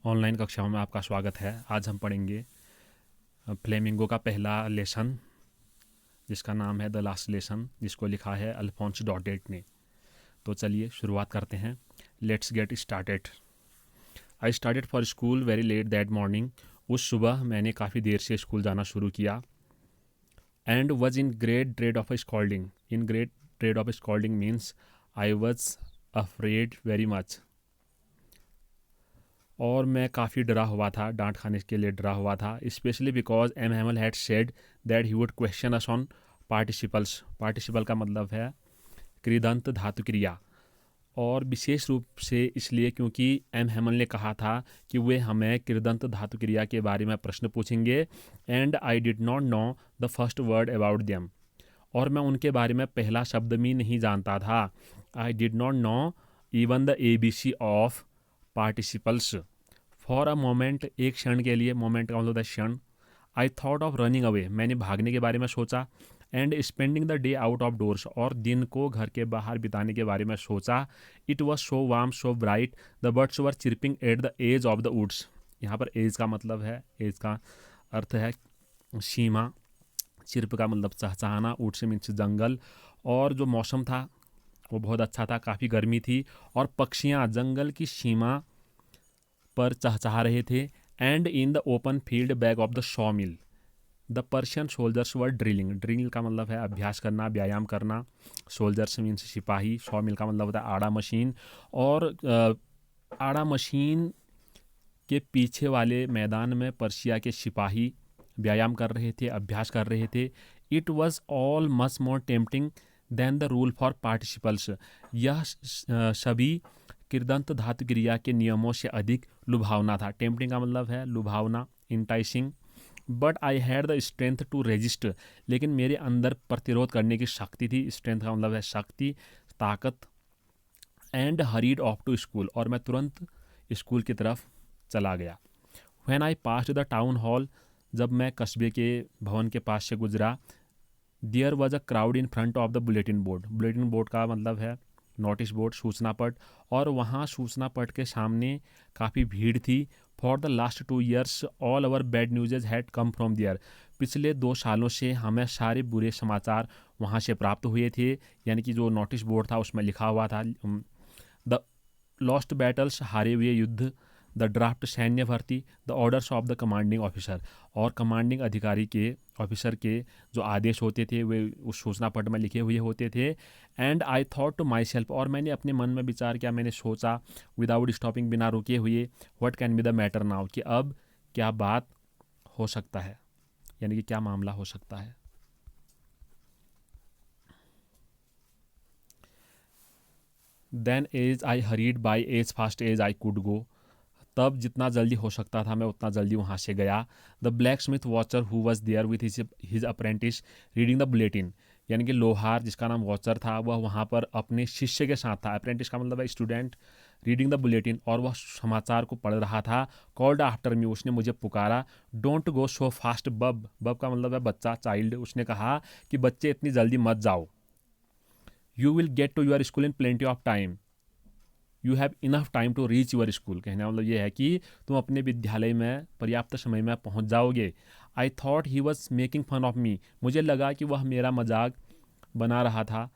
Online कक्षाओं में आपका स्वागत है। आज हम पढ़ेंगे फ्लेमिंगो का पहला लेसन, जिसका नाम है द लास्ट लेसन, जिसको लिखा है अल्फोंस डॉडेट ने। तो चलिए शुरुआत करते हैं। Let's get started. I started for school very let that morning. उस सुबह मैंने काफ़ी देर से स्कूल जाना शुरू किया। And was in great dread of scolding. In great dread of scolding means I was afraid very much. और मैं काफ़ी डरा हुआ था, डांट खाने के लिए डरा हुआ था। Specially because M Hamel had said that he would question us on participles. Participle का मतलब है कृदंत धातु क्रिया। और विशेष रूप से इसलिए क्योंकि एम हैमल ने कहा था कि वे हमें कृदंत धातु क्रिया के बारे में प्रश्न पूछेंगे। And I did not know the first word about them. और मैं उनके बारे में पहला शब्द भी नहीं जानता था। I did not know even the ABC of participles. For a moment, एक क्षण के लिए, मोमेंट का मतलब क्षण। I thought of running away, मैंने भागने के बारे में सोचा। And spending the day out of doors, और दिन को घर के बाहर बिताने के बारे में सोचा। It was so warm so bright, the birds were chirping at the edge of the woods. यहाँ पर एज का मतलब है, एज का अर्थ है सीमा, चिरप का मतलब चहचहाना, वुड्स मीन्स जंगल। और जो मौसम था वो बहुत अच्छा था, काफ़ी गर्मी थी, और पक्षियाँ जंगल की सीमा पर चहचहा रहे थे। And in the open field back of the Shaw mill the Persian soldiers were drilling. Drill का मतलब है अभ्यास करना, व्यायाम करना। सोल्जर्स मीन्स सिपाही। शॉ मिल का मतलब होता है आड़ा मशीन। और आड़ा मशीन के पीछे वाले मैदान में पर्शिया के सिपाही व्यायाम कर रहे थे, अभ्यास कर रहे थे। It was all much more tempting than the rule for participles. यह सभी कृदंत धातु क्रिया के नियमों से अधिक लुभावना था। टेम्पटिंग का मतलब है लुभावना, enticing. But I had the strength to resist, लेकिन मेरे अंदर प्रतिरोध करने की शक्ति थी। स्ट्रेंथ का मतलब है शक्ति, ताकत। And hurried off to school, और मैं तुरंत स्कूल की तरफ चला गया। When I passed the town hall, जब मैं कस्बे के भवन के पास से गुजरा। There was a crowd in front of the bulletin board. Bulletin board का मतलब है नोटिस बोर्ड, सूचना पट। और वहाँ सूचना पट के सामने काफ़ी भीड़ थी। For the last 2 years all our bad news had come from there. पिछले 2 सालों से हमें सारे बुरे समाचार वहाँ से प्राप्त हुए थे। यानी कि जो नोटिस बोर्ड था उसमें लिखा हुआ था द लॉस्ट बैटल्स, हारे हुए युद्ध। द ड्राफ्ट, सैन्य भर्ती। The orders of the commanding officer, और कमांडिंग अधिकारी के, ऑफिसर के जो आदेश होते थे वे उस सूचना पट में लिखे हुए होते थे। And I thought to myself, और मैंने अपने मन में विचार किया, मैंने सोचा विदाउट स्टॉपिंग, बिना रुके हुए, what can be the matter now, कि अब क्या बात हो सकता है, यानी कि क्या मामला हो सकता है। Then as I hurried by as fast as I could go, तब जितना जल्दी हो सकता था मैं उतना जल्दी वहाँ से गया। The blacksmith Wachter who was there with his apprentice reading the bulletin, यानी कि लोहार जिसका नाम वॉचर था वह वहाँ पर अपने शिष्य के साथ था। अप्रेंटिस का मतलब है स्टूडेंट। रीडिंग द बुलेटिन, और वह समाचार को पढ़ रहा था। कॉल्ड आफ्टर मी, उसने मुझे पुकारा। डोंट गो सो फास्ट बब, बब का मतलब है बच्चा, चाइल्ड। उसने कहा कि बच्चे इतनी जल्दी मत जाओ। You will get to your school in plenty of time, you have enough time to reach your school. कहने का मतलब ये है कि तुम अपने विद्यालय में पर्याप्त समय में पहुंच जाओगे। I thought he was making fun of me, मुझे लगा कि वह मेरा मजाक बना रहा था।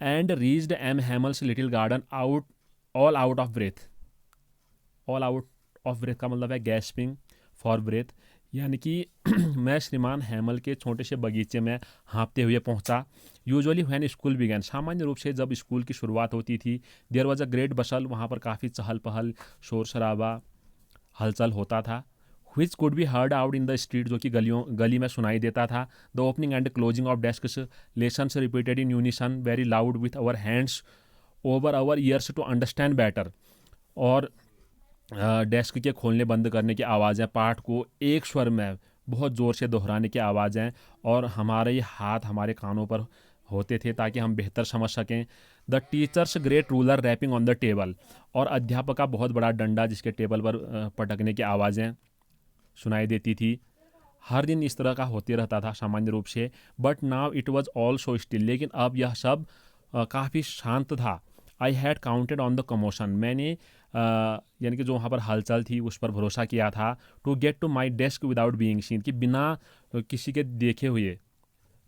And reached M Hamel's little garden out all out of breath. All out of breath का मतलब है गैस्पिंग फॉर ब्रेथ, यानी कि मैं श्रीमान हैमल के छोटे से बगीचे में हाँफते हुए पहुंचा। यूजुअली व्हेन स्कूल बिगैन, सामान्य रूप से जब स्कूल की शुरुआत होती थी। देयर वॉज अ ग्रेट बसल, वहाँ पर काफ़ी चहल पहल, शोर शराबा, हलचल होता था। Which could be heard out in the street, जो कि गली में सुनाई देता था। The opening and closing of desks, lessons repeated in unison very loud with our hands over our ears to understand better. और डेस्क के खोलने बंद करने की आवाज़ें, पाठ को एक स्वर में बहुत ज़ोर से दोहराने की आवाज़ें, और हमारे हाथ हमारे कानों पर होते थे ताकि हम बेहतर समझ सकें। The teacher's great ruler rapping on the table, और अध्यापक का बहुत बड़ा डंडा जिसके टेबल पर पटकने की आवाज़ें सुनाई देती थी। हर दिन इस तरह का होते रहता था सामान्य रूप से। But now it was all so still, लेकिन अब यह सब काफ़ी शांत था। I had counted on the commotion, मैंने यानी कि जो वहाँ पर हलचल थी उस पर भरोसा किया था। To get to my desk without being seen, कि बिना किसी के देखे हुए,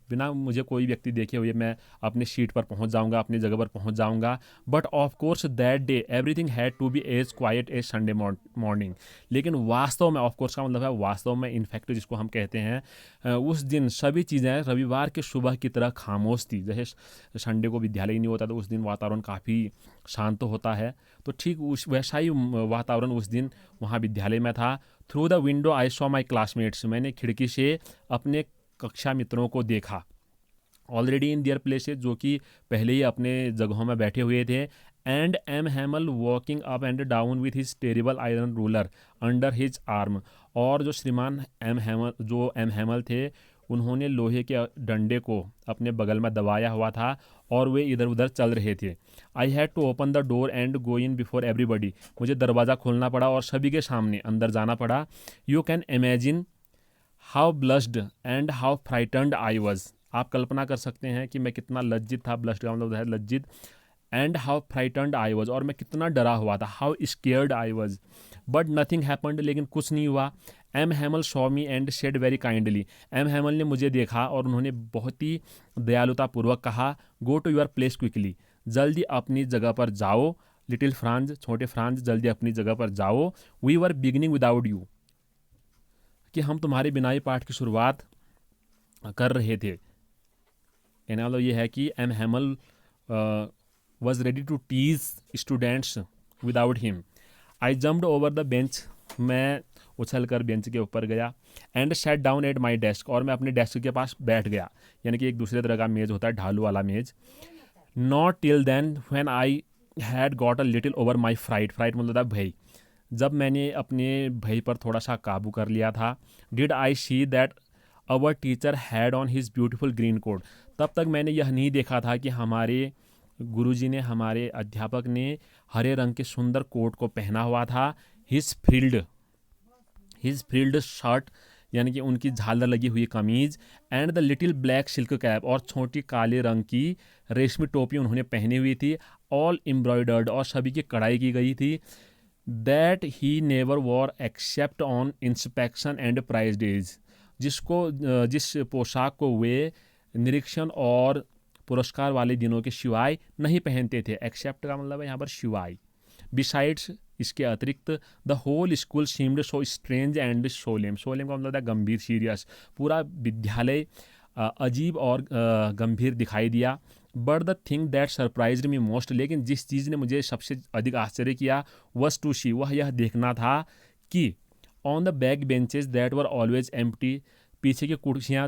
बिना मुझे कोई व्यक्ति देखे हुए मैं अपने सीट पर पहुंच जाऊंगा, अपनी जगह पर पहुंच जाऊंगा। But of course that day everything had to be as quiet as Sunday morning. लेकिन वास्तव में, ऑफ कोर्स का मतलब है वास्तव में, इनफैक्ट जिसको हम कहते हैं, उस दिन सभी चीज़ें रविवार के सुबह की तरह खामोश थी। जैसे संडे को विद्यालय ही नहीं होता तो उस दिन वातावरण काफ़ी शांत होता है, तो ठीक उस वैसा ही वातावरण उस दिन वहाँ विद्यालय में था। Through the window I saw my classmates, मैंने खिड़की से अपने कक्षा मित्रों को देखा। ऑलरेडी इन दियर प्लेसेस, जो कि पहले ही अपने जगहों में बैठे हुए थे। And M Hamel walking up and down with his terrible iron ruler under his arm, और जो श्रीमान एम हैमल थे, उन्होंने लोहे के डंडे को अपने बगल में दबाया हुआ था और वे इधर उधर चल रहे थे। I had to open the door and go in before everybody, मुझे दरवाज़ा खोलना पड़ा और सभी के सामने अंदर जाना पड़ा। You can imagine how blessed and how frightened I was, आप कल्पना कर सकते हैं कि मैं कितना लज्जित था। ब्लस्ड का मतलब है लज्जित। And how frightened I was, और मैं कितना डरा हुआ था। How scared I was. But nothing happened, लेकिन कुछ नहीं हुआ। M Hamel saw me and said very kindly, M Hamel ने मुझे देखा और उन्होंने बहुत ही दयालुतापूर्वक कहा, go to your place quickly, जल्दी अपनी जगह पर जाओ। लिटिल फ्रांज, छोटे फ्रांज, जल्दी अपनी जगह पर जाओ। We were beginning without you, कि हम तुम्हारे बिना ही पाठ की शुरुआत कर रहे थे। कहने वाला ये है कि M Hamel was ready to teach students without him. I jumped over the bench, मैं उछल कर बेंच के ऊपर गया। And sat down at my desk, और मैं अपने डेस्क के पास बैठ गया। यानी कि एक दूसरे तरह का मेज़ होता है, ढालू वाला मेज़। Not till then when I had got a little over my fright, fright मतलब था भय। जब मैंने अपने भय पर थोड़ा सा काबू कर लिया था, did I see that our teacher had on his beautiful green coat, तब तक मैंने यह नहीं देखा था कि हमारे गुरुजी ने, हमारे अध्यापक ने हरे रंग के सुंदर कोट को पहना हुआ था। हिज फ्रिल्ड शर्ट, यानी कि उनकी झालर लगी हुई कमीज। And the little black silk cap, और छोटी काले रंग की रेशमी टोपी उन्होंने पहनी हुई थी। ऑल एम्ब्रॉयडर्ड, और सभी की कढ़ाई की गई थी। That he never wore except on inspection and prize days, जिस पोशाक को वे निरीक्षण और पुरस्कार वाले दिनों के सिवाय नहीं पहनते थे। एक्सेप्ट का मतलब है यहाँ पर सिवाय। बिसाइड्स, इसके अतिरिक्त, the whole school seemed so strange and solemn, solemn का मतलब है गंभीर, सीरियस। पूरा विद्यालय अजीब और गंभीर दिखाई दिया। But the thing that surprised me most, लेकिन जिस चीज़ ने मुझे सबसे अधिक आश्चर्य किया, वॉज टू सी, वह यह देखना था कि on the back benches that were always empty, पीछे की कुर्सियाँ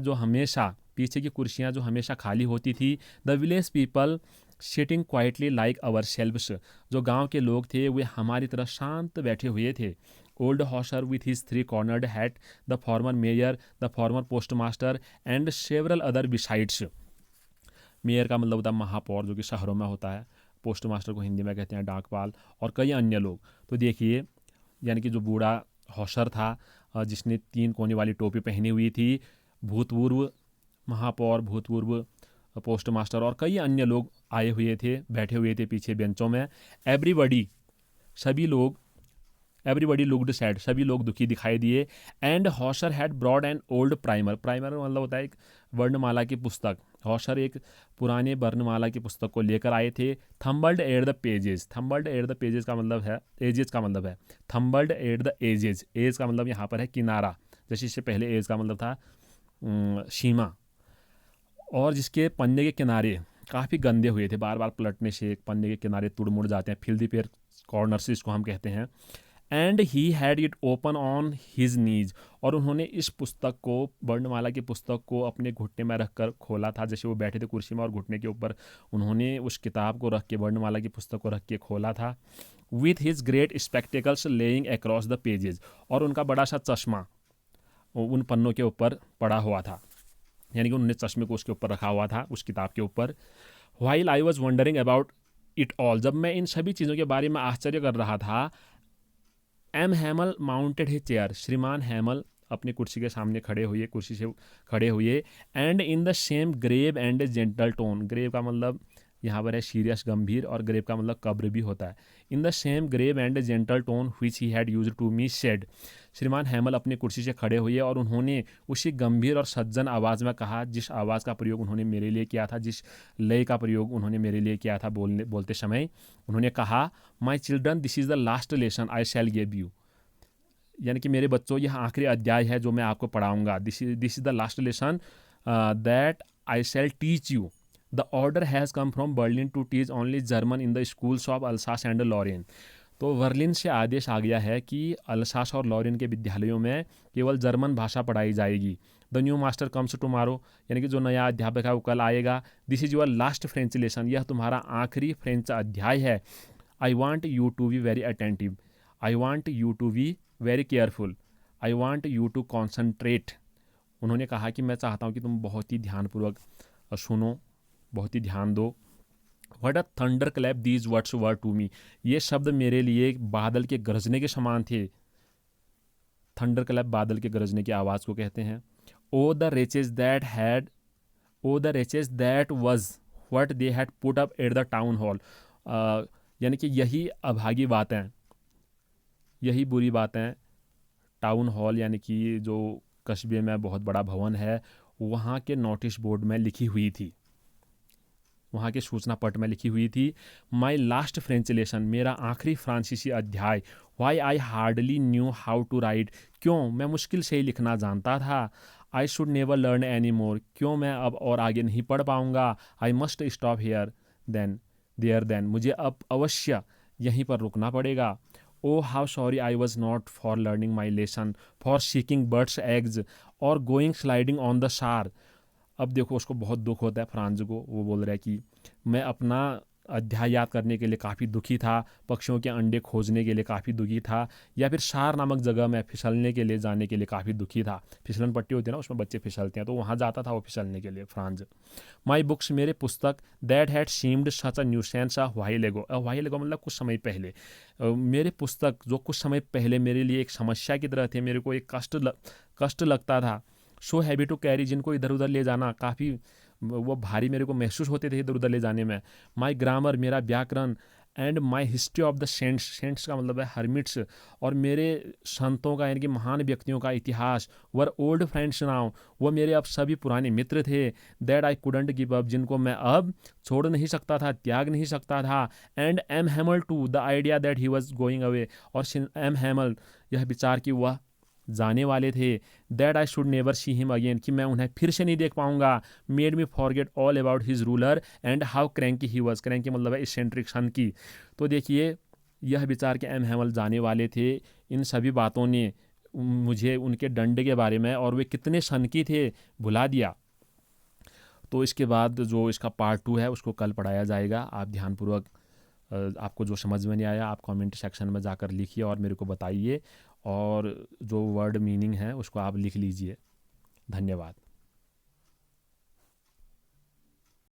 जो हमेशा खाली होती थी। The village people sitting quietly like our selves, जो गांव के लोग थे वे हमारी तरह शांत बैठे हुए थे। Old Hauser with his 3 cornered hat, the former mayor, the former post master and several other besides. Mayor का मतलब होता है महापौर, जो कि शहरों में होता है। पोस्ट मास्टर को हिंदी में कहते हैं डाकपाल, और कई अन्य लोग। तो देखिए, यानी कि जो बूढ़ा हॉशर था, जिसने 3 कोने वाली टोपी पहनी हुई थी, भूतपूर्व महापौर, भूतपूर्व पोस्ट मास्टर और कई अन्य लोग आए हुए थे, बैठे हुए थे पीछे बेंचों में। एवरीबडी लुक्ड सैड, सभी लोग दुखी दिखाई दिए। And Hauser had brought an old primer, primer मतलब होता है एक वर्णमाला की पुस्तक। हॉशर एक पुराने वर्णमाला की पुस्तक को लेकर आए थे। Thumbed at the pages, thumbed at the pages का मतलब है, एजेस का मतलब है, thumbed at the edges, edge का मतलब यहाँ पर है किनारा, जैसे इससे पहले एज का मतलब था सीमा। और जिसके पन्ने के किनारे काफ़ी गंदे हुए थे, बार बार पलटने से पन्ने के किनारे तुड़ मुड़ जाते हैं, फिल्दी पेयर कॉर्नर्स इसको हम कहते हैं। And he had it open on his knees, और उन्होंने इस पुस्तक को, वर्णमाला की पुस्तक को अपने घुटने में रखकर खोला था। जैसे वो बैठे थे कुर्सी में और घुटने के ऊपर उन्होंने उस किताब को रख के, वर्णमाला की पुस्तक को रख के खोला था। With his great spectacles laying across the pages, और उनका बड़ा सा चश्मा उन पन्नों के ऊपर पड़ा हुआ था, यानी कि उन्होंने चश्मे को उसके ऊपर रखा हुआ था, उस किताब के ऊपर। While I was wondering about it all, जब मैं इन सभी चीज़ों के बारे में आश्चर्य कर रहा था, M Hamel mounted his chair, श्रीमान हैमल अपनी कुर्सी के सामने कुर्सी से खड़े हुए। And in the same grave and gentle tone, grave का मतलब यहाँ पर है सीरियस गंभीर, और ग्रेव का मतलब कब्र भी होता है। In the same grave and gentle tone which he had used to me said, श्रीमान हैमल अपनी कुर्सी से खड़े हुए और उन्होंने उसी गंभीर और सज्जन आवाज़ में कहा जिस आवाज़ का प्रयोग उन्होंने मेरे लिए किया था, जिस लय का प्रयोग उन्होंने मेरे लिए किया था बोलते समय। उन्होंने कहा, my children this is the last lesson I shell give you, यानी कि मेरे बच्चों यह आखिरी अध्याय है जो मैं आपको पढ़ाऊँगा। This is the last lesson that I shall teach you. The order has come from Berlin to teach only German in the schools of Alsace and Lorraine. तो बर्लिन से आदेश आ गया है कि अल्सास और लॉरेन के विद्यालयों में केवल जर्मन भाषा पढ़ाई जाएगी। The new master comes tomorrow, यानी कि जो नया अध्यापक है वो कल आएगा। This is your last French lesson, यह तुम्हारा आखिरी फ्रेंच अध्याय है। I want you to be very attentive, I want you to be very careful, I want you to concentrate. उन्होंने कहा कि मैं चाहता हूँ कि तुम बहुत ही ध्यानपूर्वक सुनो, बहुत ही ध्यान दो। What a thunderclap these words were to me, ये शब्द मेरे लिए बादल के गरजने के समान थे। थंडर क्लैप बादल के गरजने की आवाज़ को कहते हैं। Oh the wretches that had, oh the wretches that was what they had put up at the town hall, यानी कि यही अभागी बातें, यही बुरी बातें टाउन हॉल यानी कि जो कस्बे में बहुत बड़ा भवन है वहाँ के नोटिस बोर्ड में लिखी हुई थी, वहाँ के सूचना पट में लिखी हुई थी। माई लास्ट फ्रेंच लेसन, मेरा आखिरी फ्रांसीसी अध्याय। Why I hardly knew how to write, क्यों मैं मुश्किल से ही लिखना जानता था। I should never learn any more, क्यों मैं अब और आगे नहीं पढ़ पाऊँगा। I must stop here then, मुझे अब अवश्य यहीं पर रुकना पड़ेगा। Oh how sorry I was not for learning my lesson, for seeking birds eggs और going sliding on the Saar. अब देखो उसको बहुत दुख होता है फ्रांज को, वो बोल रहा है कि मैं अपना अध्याय याद करने के लिए काफ़ी दुखी था, पक्षियों के अंडे खोजने के लिए काफ़ी दुखी था, या फिर शार नामक जगह में फिसलने के लिए जाने के लिए काफ़ी दुखी था। फिसलन पट्टी होती है ना, उसमें बच्चे फिसलते हैं, तो वहाँ जाता था वो फिसलने के लिए फ्रांज। माई बुक्स, मेरे पुस्तक, that had seemed such a nuisance a while एगो, मतलब कुछ समय पहले। मेरे पुस्तक जो कुछ समय पहले मेरे लिए एक समस्या की तरह थे, मेरे को एक कष्ट लगता था। सो हैवी टू कैरी, जिनको इधर उधर ले जाना काफ़ी वो भारी मेरे को महसूस होते थे इधर उधर ले जाने में। माई ग्रामर, मेरा व्याकरण, and my history of the saints का मतलब है हर्मिट्स, और मेरे संतों का यानी कि महान व्यक्तियों का इतिहास। वर ओल्ड फ्रेंड्स नाउ, वो मेरे अब सभी पुराने मित्र थे। That I couldn't give up, जिनको मैं अब छोड़ नहीं सकता था, त्याग नहीं सकता था। And M Hamel too, the idea that he was going away, और एम हैमल, यह विचार कि वह जाने वाले थे। That I should never see him again, कि मैं उन्हें फिर से नहीं देख पाऊंगा। Made me forget all about his ruler and how cranky he was, cranky मतलब है इसेंट्रिक, सन की। तो देखिए यह विचार के एम हैमल जाने वाले थे, इन सभी बातों ने मुझे उनके डंडे के बारे में और वे कितने सन की थे भुला दिया। तो इसके बाद जो इसका पार्ट 2 है उसको कल पढ़ाया जाएगा। आप ध्यानपूर्वक, आपको जो समझ में नहीं आया आप कमेंट सेक्शन में जाकर लिखिए और मेरे को बताइए, और जो वर्ड मीनिंग है उसको आप लिख लीजिए। धन्यवाद।